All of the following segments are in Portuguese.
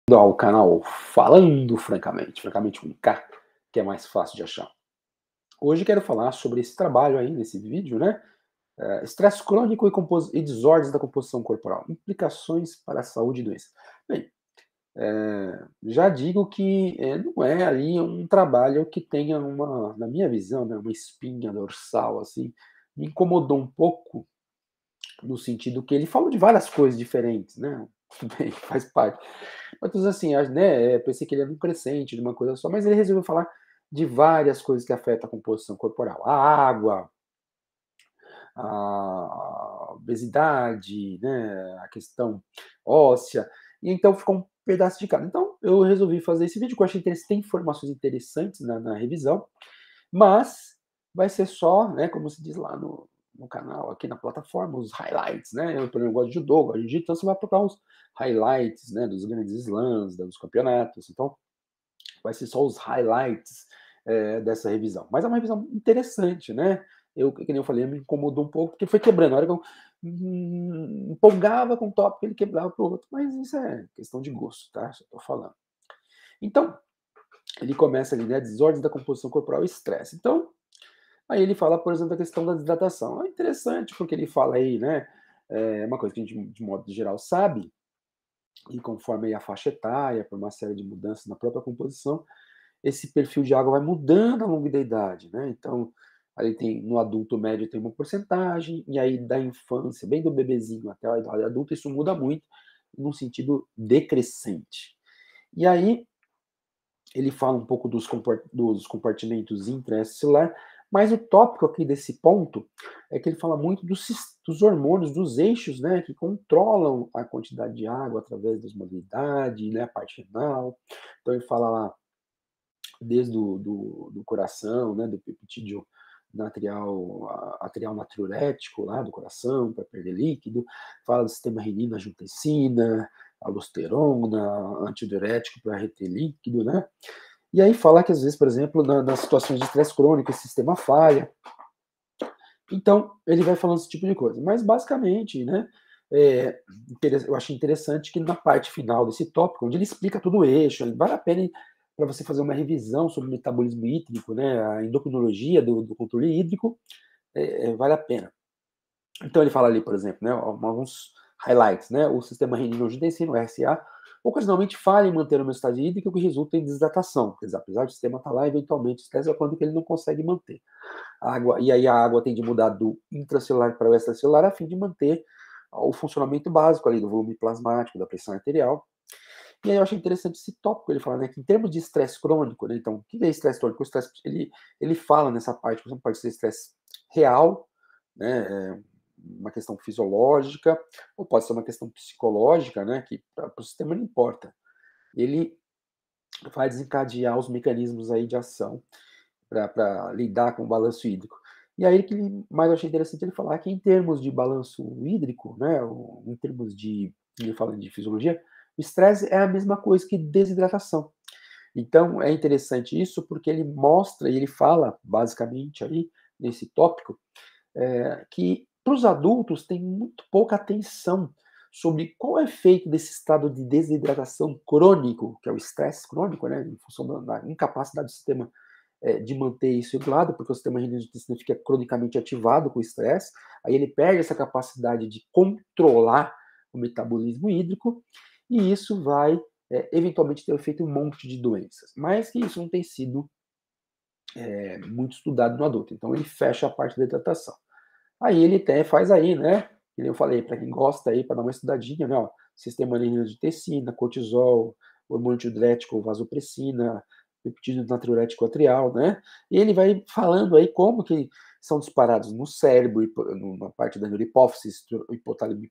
Ao canal Falando Francamente, francamente com K, que é mais fácil de achar. Hoje quero falar sobre esse trabalho aí nesse vídeo, né? Estresse crônico e desordens da composição corporal, implicações para a saúde e doença. Bem, já digo que não é ali um trabalho que tenha na minha visão, né, uma espinha dorsal, assim, me incomodou um pouco no sentido que ele falou de várias coisas diferentes, né? Tudo bem, faz parte. Mas assim, né, pensei que ele era um crescente de uma coisa só, mas ele resolveu falar de várias coisas que afetam a composição corporal. A água, a obesidade, né, a questão óssea, e então ficou um pedaço de cada. Então eu resolvi fazer esse vídeo, que eu achei interessante, tem informações interessantes na revisão, mas vai ser só, né, como se diz lá no canal, aqui na plataforma, os highlights, né? Eu, por exemplo, gosto de judô, gosto de jiu-jitsu, então você vai procurar os highlights, né, dos grandes slams, dos campeonatos. Então, vai ser só os highlights dessa revisão. Mas é uma revisão interessante, né? Que nem eu falei, me incomodou um pouco, porque foi quebrando. Na hora que eu empolgava com o tópico, ele quebrava para o outro. Mas isso é questão de gosto, tá? Só estou falando. Então, ele começa ali, né? Desordens da composição corporal e estresse. Então, aí ele fala, por exemplo, da questão da desidratação. É interessante, porque ele fala aí, né? É uma coisa que a gente, de modo geral, sabe, e conforme aí a faixa etária, por uma série de mudanças na própria composição, esse perfil de água vai mudando ao longo da idade, né? Então, aí tem, no adulto médio tem uma porcentagem, e aí da infância, bem do bebezinho até a idade adulta, isso muda muito, num sentido decrescente. E aí, ele fala um pouco dos compartimentos intracelular, mas o tópico aqui desse ponto é que ele fala muito dos hormônios, dos eixos, né, que controlam a quantidade de água através da osmolaridade, né, a parte renal. Então ele fala lá desde do coração, né, do peptídeo atrial natriurético lá do coração para perder líquido, fala do sistema renina-angiotensina, aldosterona, antidiurético para reter líquido, né? E aí fala que às vezes, por exemplo, nas situações de estresse crônico, esse sistema falha. Então, ele vai falando esse tipo de coisa. Mas, basicamente, né, eu achei interessante que na parte final desse tópico, onde ele explica todo o eixo, vale a pena para você fazer uma revisão sobre o metabolismo hídrico, né, a endocrinologia do controle hídrico, vale a pena. Então ele fala ali, por exemplo, né, alguns highlights, né, o sistema renina-angiotensina, o RSA, ocasionalmente falha em manter a homeostase hídrica, o que resulta em desidratação. Quer dizer, apesar do sistema estar lá, eventualmente estresse quando que ele não consegue manter. E aí a água tem de mudar do intracelular para o extracelular a fim de manter o funcionamento básico ali do volume plasmático, da pressão arterial. E aí eu achei interessante esse tópico, ele fala, né, que em termos de estresse crônico, né, então, o que é estresse crônico? O estresse, ele fala nessa parte, por exemplo, pode ser estresse real, né, uma questão fisiológica, ou pode ser uma questão psicológica, né, que para o sistema não importa. Ele vai desencadear os mecanismos aí de ação para lidar com o balanço hídrico. E aí que mais eu achei interessante ele falar que em termos de balanço hídrico, né, em termos de, ele falando de fisiologia, o estresse é a mesma coisa que desidratação. Então é interessante isso porque ele mostra e ele fala basicamente aí nesse tópico que para os adultos tem muito pouca atenção sobre qual é o efeito desse estado de desidratação crônico, que é o estresse crônico, né, em função da incapacidade do sistema de manter isso regulado, porque o sistema renina-angiotensina fica cronicamente ativado com o estresse, aí ele perde essa capacidade de controlar o metabolismo hídrico, e isso vai eventualmente ter feito um monte de doenças, mas que isso não tem sido muito estudado no adulto, então ele fecha a parte da hidratação. Aí ele até faz aí, né, que eu falei, para quem gosta aí, para dar uma estudadinha, né, ó, sistema renina-angiotensina, cortisol, hormônio antidiurético, vasopressina, peptídeo natriurético atrial, né? E ele vai falando aí como que são disparados no cérebro, na parte da neurohipófise, hipotálamo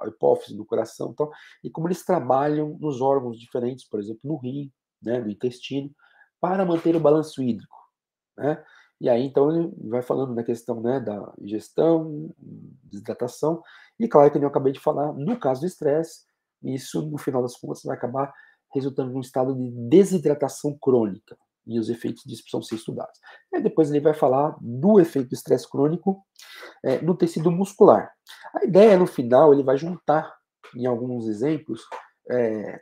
hipófise, no coração, então, e como eles trabalham nos órgãos diferentes, por exemplo, no rim, né, no intestino, para manter o balanço hídrico, né? E aí, então, ele vai falando da questão, né, da ingestão, desidratação, e claro que eu acabei de falar, no caso do estresse, isso, no final das contas, vai acabar resultando num estado de desidratação crônica, e os efeitos disso precisam ser estudados. E depois ele vai falar do efeito do estresse crônico no tecido muscular. A ideia, no final, ele vai juntar, em alguns exemplos,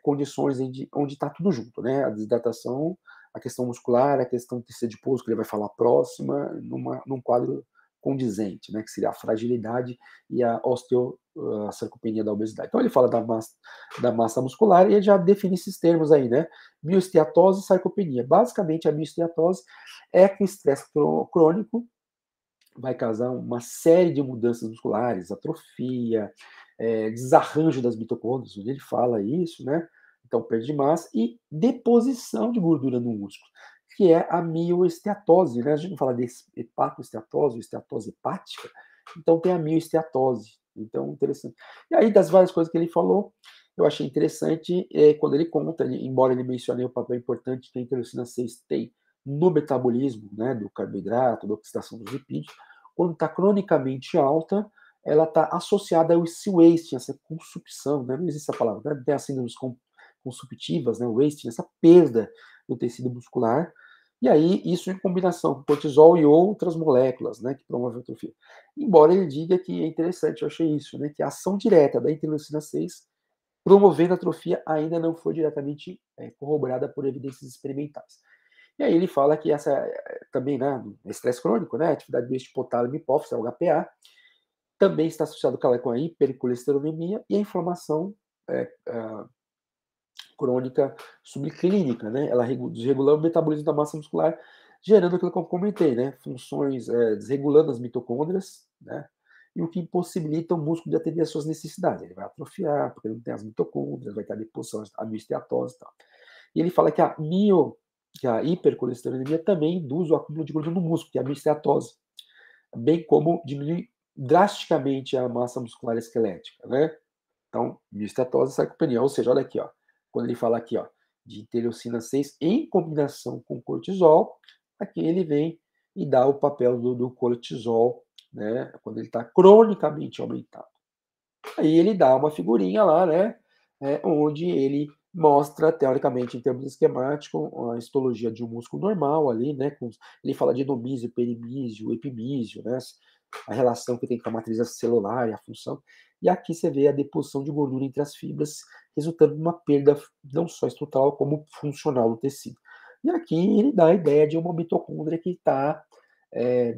condições onde está tudo junto, né? A desidratação, a questão muscular, a questão de tecido adiposo, que ele vai falar próxima, num quadro condizente, né? Que seria a fragilidade e a sarcopenia da obesidade. Então ele fala da massa muscular e ele já define esses termos aí, né? Miosteatose e sarcopenia. Basicamente, a miosteatose é que o estresse crônico vai causar uma série de mudanças musculares, atrofia, desarranjo das mitocôndrias, onde ele fala isso, né? Então, perda de massa e deposição de gordura no músculo, que é a mioesteatose, né? A gente não fala de hepatoesteatose ou esteatose hepática, então tem a mioesteatose. Então, interessante. E aí, das várias coisas que ele falou, eu achei interessante quando ele conta, embora ele mencione o papel importante que a interleucina 6 tem no metabolismo, né, do carboidrato, da oxidação dos lipídios, quando está cronicamente alta, ela está associada ao wasting, essa consumpção, né? Não existe essa palavra, né? Tem as síndromes consumptivas, né? Wasting, essa perda do tecido muscular, e aí isso em combinação com cortisol e outras moléculas, né, que promovem a atrofia. Embora ele diga que é interessante, eu achei isso, né, que a ação direta da interleucina 6 promovendo a atrofia ainda não foi diretamente corroborada por evidências experimentais. E aí ele fala que essa também, né, estresse crônico, né, atividade do eixo hipotálamo hipófise, o HPA, também está associado com a hipercolesterolemia e a inflamação crônica subclínica, né? Ela desregula o metabolismo da massa muscular, gerando aquilo que eu comentei, né? Funções desregulando as mitocôndrias, né? E o que impossibilita o músculo de atender às suas necessidades. Ele vai atrofiar, porque não tem as mitocôndrias, vai ter a deposição, a miosteatose e tal. E ele fala que a hipercolesterolemia também induz o acúmulo de gordura no músculo, que é a miosteatose, bem como diminui drasticamente a massa muscular esquelética, né? Então, miosteatose e sarcopenia. Ou seja, olha aqui, ó, quando ele fala aqui, ó, de interleucina 6 em combinação com cortisol, aqui ele vem e dá o papel do cortisol, né, quando ele está cronicamente aumentado. Aí ele dá uma figurinha lá, né, onde ele mostra, teoricamente, em termos esquemáticos, a histologia de um músculo normal ali, né, ele fala de endomísio, perimísio, epimísio, né, a relação que tem com a matriz celular e a função. E aqui você vê a deposição de gordura entre as fibras, resultando numa perda não só estrutural, como funcional do tecido. E aqui ele dá a ideia de uma mitocôndria que está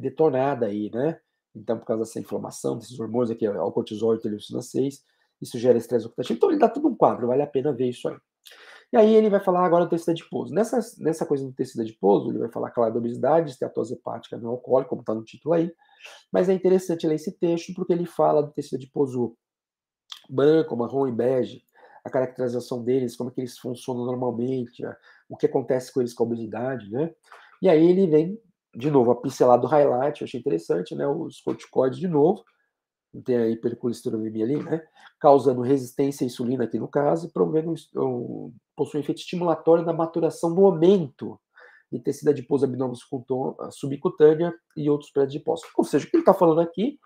detonada aí, né? Então, por causa dessa inflamação, desses hormônios aqui, o cortisol e interleucina 6, isso gera estresse oxidativo. Então, ele dá tudo um quadro, vale a pena ver isso aí. E aí ele vai falar agora do tecido adiposo. Nessa coisa do tecido adiposo, ele vai falar, claro, da obesidade, esteatose hepática não alcoólica, como está no título aí, mas é interessante ler esse texto porque ele fala do tecido adiposo branco, marrom e bege, a caracterização deles, como é que eles funcionam normalmente, o que acontece com eles com a obesidade, né? E aí ele vem, de novo, a pincelada do highlight, eu achei interessante, né? Os corticoides de novo, tem a hipercolesterolemia ali, né? Causando resistência à insulina aqui no caso, promovendo possui um efeito estimulatório na maturação do aumento de tecido adiposo abnômico subcutânea e outros predadipócitos. Ou seja, o que ele está falando aqui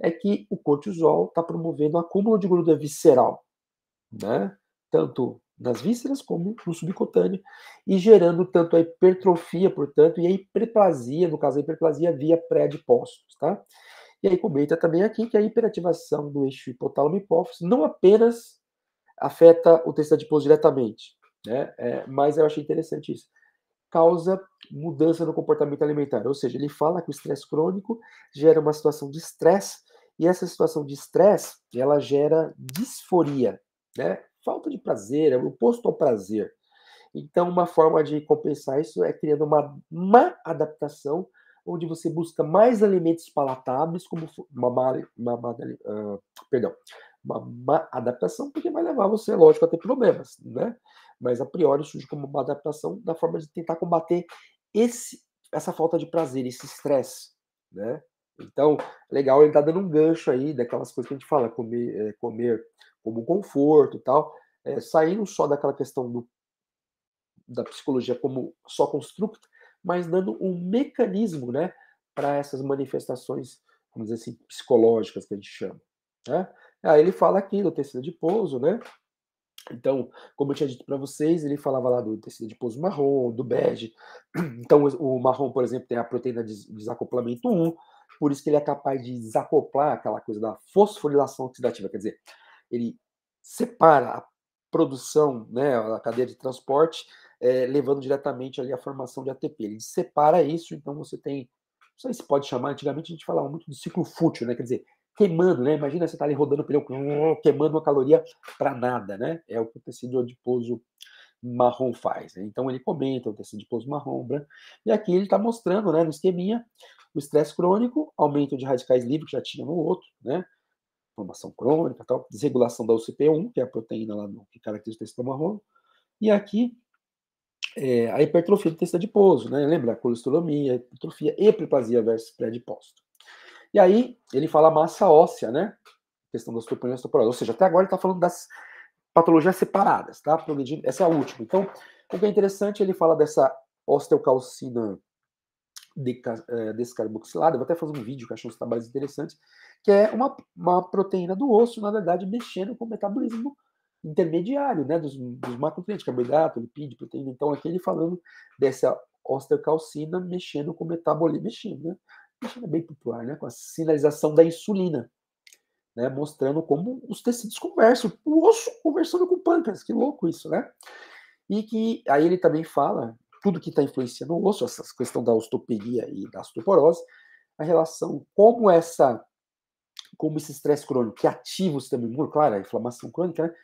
é que o cortisol está promovendo o acúmulo de gordura visceral, né? Tanto nas vísceras como no subcutâneo, e gerando tanto a hipertrofia, portanto, e a hiperplasia, no caso a hiperplasia via pré-adipócitos, tá? E aí comenta também aqui que a hiperativação do eixo hipotálamo-hipófise não apenas afeta o tecido adiposo diretamente, né? Mas eu achei interessante isso. Causa mudança no comportamento alimentar, ou seja, ele fala que o estresse crônico gera uma situação de estresse, e essa situação de estresse, ela gera disforia, né? Falta de prazer, é o oposto ao prazer. Então, uma forma de compensar isso é criando uma má adaptação, onde você busca mais alimentos palatáveis, como uma má adaptação, porque vai levar você, lógico, a ter problemas, né? Mas a priori surge como uma adaptação da forma de tentar combater essa falta de prazer, esse estresse, né? Então, legal, ele tá dando um gancho aí daquelas coisas que a gente fala, comer como conforto e tal, saindo só daquela questão da psicologia como só construto, mas dando um mecanismo, né, para essas manifestações, vamos dizer assim, psicológicas que a gente chama, né? Aí ele fala aqui do tecido adiposo, né? Então, como eu tinha dito para vocês, ele falava lá do tecido adiposo marrom, do bege. Então, o marrom, por exemplo, tem a proteína de desacoplamento 1, por isso que ele é capaz de desacoplar aquela coisa da fosforilação oxidativa, quer dizer, ele separa produção, né, a cadeia de transporte, levando diretamente ali a formação de ATP. Ele separa isso, então você tem, não sei se pode chamar, antigamente a gente falava muito de ciclo fútil, né, quer dizer, queimando, né, imagina você tá ali rodando o pneu, queimando uma caloria para nada, né, é o que o tecido adiposo marrom faz, né? Então ele comenta o tecido adiposo marrom, branco, e aqui ele está mostrando, né, no esqueminha, o estresse crônico, aumento de radicais livres, que já tinha no outro, né, inflamação crônica, tal, desregulação da UCP1, que é a proteína lá que caracteriza o tecido marrom, e aqui a hipertrofia do tecido adiposo, né? Lembra? A colesterolemia, hipertrofia, hiperplasia versus pré-adipócito. E aí ele fala massa óssea, né? Questão da osteopenia e osteoporose. Ou seja, até agora ele está falando das patologias separadas, tá? Progredindo. Essa é a última. Então, o que é interessante, ele fala dessa osteocalcina descarboxilada, vou até fazer um vídeo que eu acho uns trabalhos interessantes, que é uma proteína do osso, na verdade, mexendo com o metabolismo intermediário, né, dos macronutrientes, carboidrato, lipídio, proteína. Então, aqui ele falando dessa osteocalcina mexendo com o metabolismo, mexendo é bem popular, né, com a sinalização da insulina, né, mostrando como os tecidos conversam, o osso conversando com o pâncreas, que louco isso, né? E que aí ele também fala tudo que está influenciando o osso, essa questão da osteopedia e da osteoporose, a relação, como esse estresse crônico que ativa o sistema imune, claro, a inflamação crônica, né?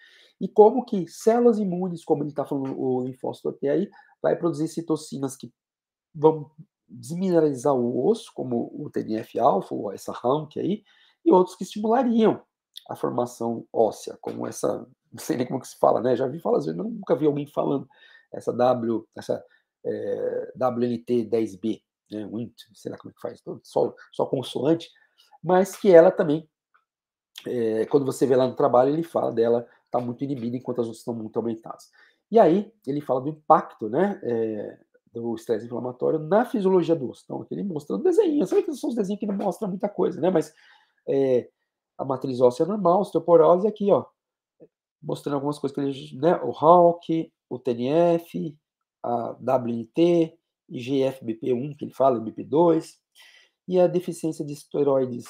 E como que células imunes, como ele está falando o linfócito T aí, vai produzir citocinas que vão desmineralizar o osso, como o TNF-alfa, ou essa RANK aí, e outros que estimulariam a formação óssea, como essa, não sei nem como que se fala, né? Já vi falar, às vezes, mas nunca vi alguém falando, essa WNT10B, né? WNT, sei lá como é que faz, só consoante, mas que ela também, quando você vê lá no trabalho, ele fala dela, está muito inibida, enquanto as outras estão muito aumentadas. E aí, ele fala do impacto, né, do estresse inflamatório na fisiologia do osso. Então, aqui ele mostra um desenho. Sabe que são os desenhos que não mostram muita coisa, né? Mas a matriz óssea normal, osteoporose, aqui, ó, mostrando algumas coisas que ele, né? O HALK, o TNF, a WNT, IGF-BP1, que ele fala, BP2, e a deficiência de esteroides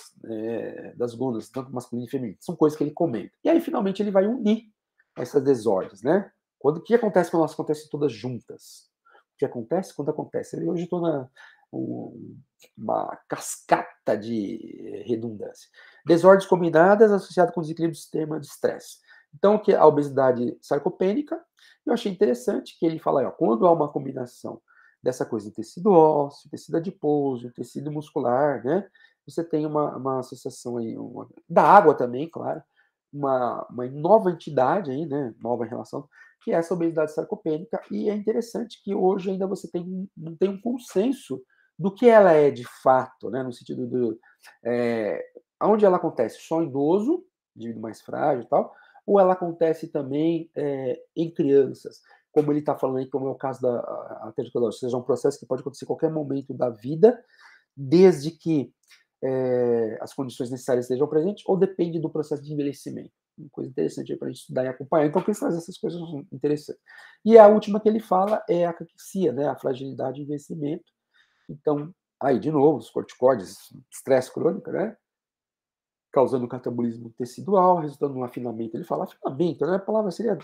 das gônadas, tanto masculino e feminino. São coisas que ele comenta. E aí, finalmente, ele vai unir essas desordens, né? O que acontece quando elas acontecem todas juntas? O que acontece quando acontece? Eu hoje estou uma cascata de redundância. Desordens combinadas associadas com desequilíbrio do sistema de estresse. Então, que a obesidade sarcopênica, eu achei interessante que ele fala, ó, quando há uma combinação dessa coisa do tecido ósseo, tecido adiposo, tecido muscular, né? Você tem uma associação aí, da água também, claro, uma nova entidade aí, né? Nova relação, que é essa obesidade sarcopênica, e é interessante que hoje ainda você não tem um consenso do que ela é de fato, né? No sentido onde ela acontece? Só em idoso, indivíduo mais frágil e tal, ou ela acontece também em crianças? Como ele está falando aí, como é o caso da aterosclerose, ou seja, um processo que pode acontecer em qualquer momento da vida, desde que as condições necessárias estejam presentes, ou depende do processo de envelhecimento. Uma coisa interessante aí para a gente estudar e acompanhar. Então, quem faz essas coisas interessantes. E a última que ele fala é a caquexia, né? A fragilidade e envelhecimento. Então, aí, de novo, os corticoides, estresse crônico, né? Causando catabolismo tecidual, resultando num afinamento. Ele fala afinamento, né? A palavra seria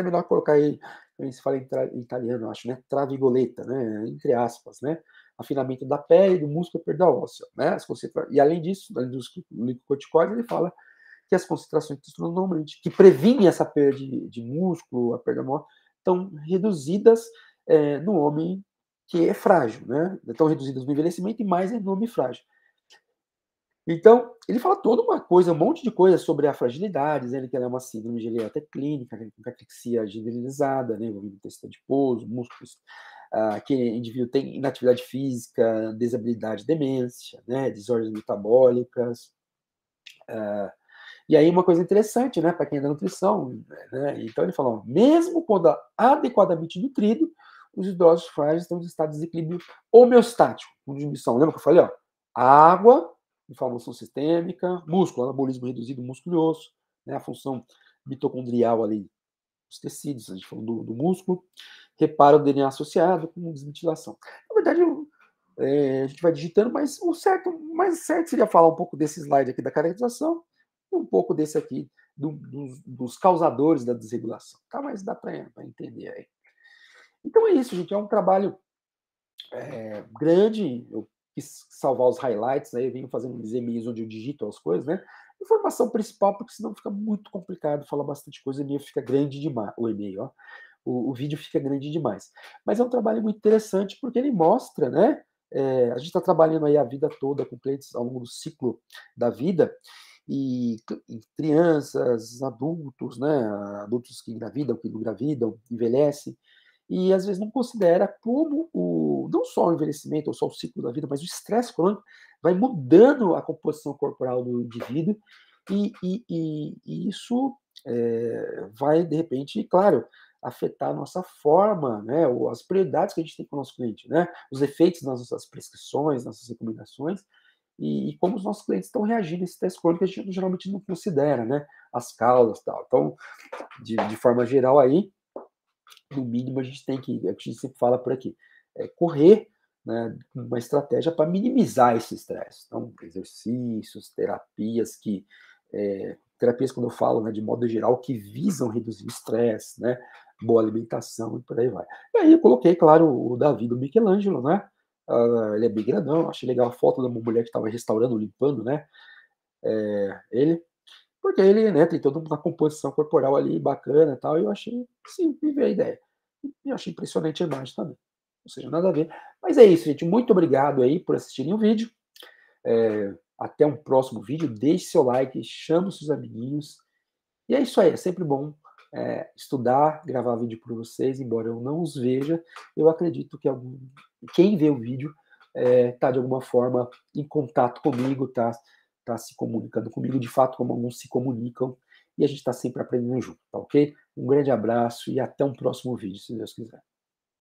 melhor colocar aí, a gente fala em italiano, acho, né? Travigoleta, né? Entre aspas, né? Afinamento da pele, do músculo e perda óssea, né? E além disso, além dos glicocorticoides, ele fala que as concentrações de testosterona normalmente, que previnem essa perda de músculo, a perda maior, estão reduzidas no homem que é frágil, né? Estão reduzidas no envelhecimento e mais no homem frágil. Então, ele fala toda uma coisa, um monte de coisa sobre a fragilidade, dizendo que ela é uma síndrome geriátrica clínica, com cataxia generalizada, né, envolvendo tecido adiposo, músculos, que o indivíduo tem inatividade física, desabilidade, demência, né, desordens metabólicas. E aí uma coisa interessante, né, para quem é da nutrição, né, então ele falou, mesmo quando adequadamente nutrido, os idosos frágeis estão em estado de desequilíbrio homeostático, com diminuição. Lembra que eu falei, ó, água, inflamação sistêmica, músculo, anabolismo reduzido, músculo e osso, né, a função mitocondrial ali, os tecidos, a gente falou do músculo, reparo do DNA associado com desmetilação. Na verdade, a gente vai digitando, mas o mais certo seria falar um pouco desse slide aqui da caracterização, e um pouco desse aqui dos causadores da desregulação, tá? Mas dá para entender aí. Então é isso, gente, é um trabalho grande, eu quis salvar os highlights, aí eu venho fazendo uns e-mails onde eu digito as coisas, né? Informação principal, porque senão fica muito complicado falar bastante coisa, o e-mail fica grande demais, o e-mail, ó, o vídeo fica grande demais. Mas é um trabalho muito interessante porque ele mostra, né? A gente está trabalhando aí a vida toda com clientes ao longo do ciclo da vida, e crianças, adultos, né? Adultos que engravidam, que não engravidam, envelhecem, e às vezes não considera como não só o envelhecimento ou só o ciclo da vida, mas o estresse crônico vai mudando a composição corporal do indivíduo e isso vai, de repente, claro, afetar a nossa forma, né, ou as prioridades que a gente tem com o nosso cliente, né, os efeitos das nossas prescrições, nossas recomendações, e como os nossos clientes estão reagindo a esse estresse crônico que a gente geralmente não considera, né, as causas e tal. Então, de forma geral aí, no mínimo a gente tem que, é o que a gente sempre fala por aqui, correr, né, uma estratégia para minimizar esse estresse. Então, exercícios, terapias quando eu falo, né, de modo geral, que visam reduzir o estresse, né, boa alimentação e por aí vai. E aí eu coloquei, claro, o Davi do Michelangelo, né, ele é bem grandão, achei legal a foto da uma mulher que estava restaurando, limpando, né, ele, porque ele, né, tem toda uma composição corporal ali bacana e tal, e eu achei, sim, me veio a ideia. E eu achei impressionante a imagem também. Ou seja, nada a ver. Mas é isso, gente. Muito obrigado aí por assistirem o vídeo. Até um próximo vídeo. Deixe seu like, chame os seus amiguinhos. E é isso aí, é sempre bom estudar, gravar vídeo para vocês, embora eu não os veja, eu acredito que quem vê o vídeo está de alguma forma em contato comigo, tá se comunicando comigo, de fato, como alguns se comunicam, e a gente está sempre aprendendo junto, tá ok? Um grande abraço e até um próximo vídeo, se Deus quiser.